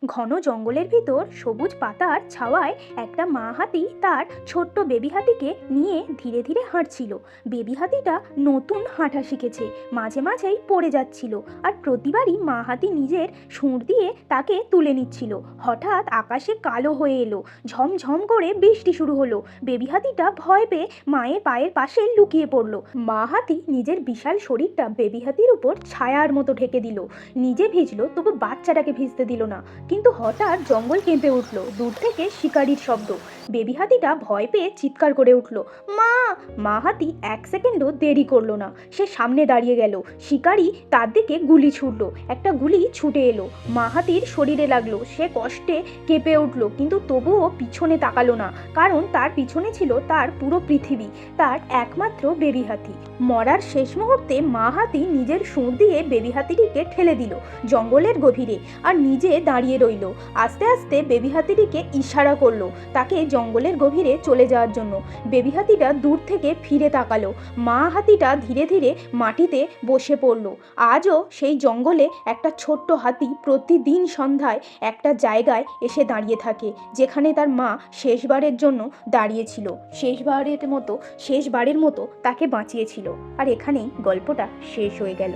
ঘন জঙ্গলের ভিতর সবুজ পাতার ছাওয়ায় একটা মা হাতি তার ছোট্ট বেবি হাতিকে নিয়ে ধীরে ধীরে হাঁটছিল। বেবি হাতিটা নতুন হাঁটা শিখেছে, মাঝে মাঝেই পড়ে যাচ্ছিল, আর প্রতিবারই মা হাতি নিজের সুর দিয়ে তাকে তুলে নিচ্ছিল। হঠাৎ আকাশে কালো হয়ে এলো, ঝমঝম করে বৃষ্টি শুরু হলো। বেবি হাতিটা ভয় পেয়ে মায়ের পায়ের পাশে লুকিয়ে পড়লো। মা হাতি নিজের বিশাল শরীরটা বেবি হাতির উপর ছায়ার মতো ঢেকে দিল। নিজে ভিজলো, তবু বাচ্চাটাকে ভিজতে দিল না। কিন্তু হঠাৎ জঙ্গল কেঁপে উঠল, দূর থেকে শিকারির শব্দ। বেবি হাতিটা ভয় পেয়ে চিৎকার করে উঠল, মা! মা হাতি এক সেকেন্ডও দেরি করলো না, সে সামনে দাঁড়িয়ে গেল। শিকারি তার দিকে গুলি ছুটলো, একটা গুলি ছুটে এলো, মা হাতির শরীরে লাগলো। সে কষ্টে কেঁপে উঠলো, কিন্তু তবুও পিছনে তাকালো না, কারণ তার পিছনে ছিল তার পুরো পৃথিবী, তার একমাত্র বেবি হাতি। মরার শেষ মুহূর্তে মা হাতি নিজের সুর দিয়ে বেবি হাতিটিকে ঠেলে দিল জঙ্গলের গভীরে, আর নিজে দাঁড়িয়ে রইল। আস্তে আস্তে বেবি হাতিটিকে ইশারা করলো তাকে জঙ্গলের গভীরে চলে যাওয়ার জন্য। বেবি হাতিটা দূর থেকে ফিরে তাকালো। মা হাতিটা ধীরে ধীরে মাটিতে বসে পড়ল। আজও সেই জঙ্গলে একটা ছোট্ট হাতি প্রতিদিন সন্ধ্যায় একটা জায়গায় এসে দাঁড়িয়ে থাকে, যেখানে তার মা শেষবারের জন্য দাঁড়িয়েছিল, শেষবারের মতো তাকে বাঁচিয়েছিল। আর এখানেই গল্পটা শেষ হয়ে গেল।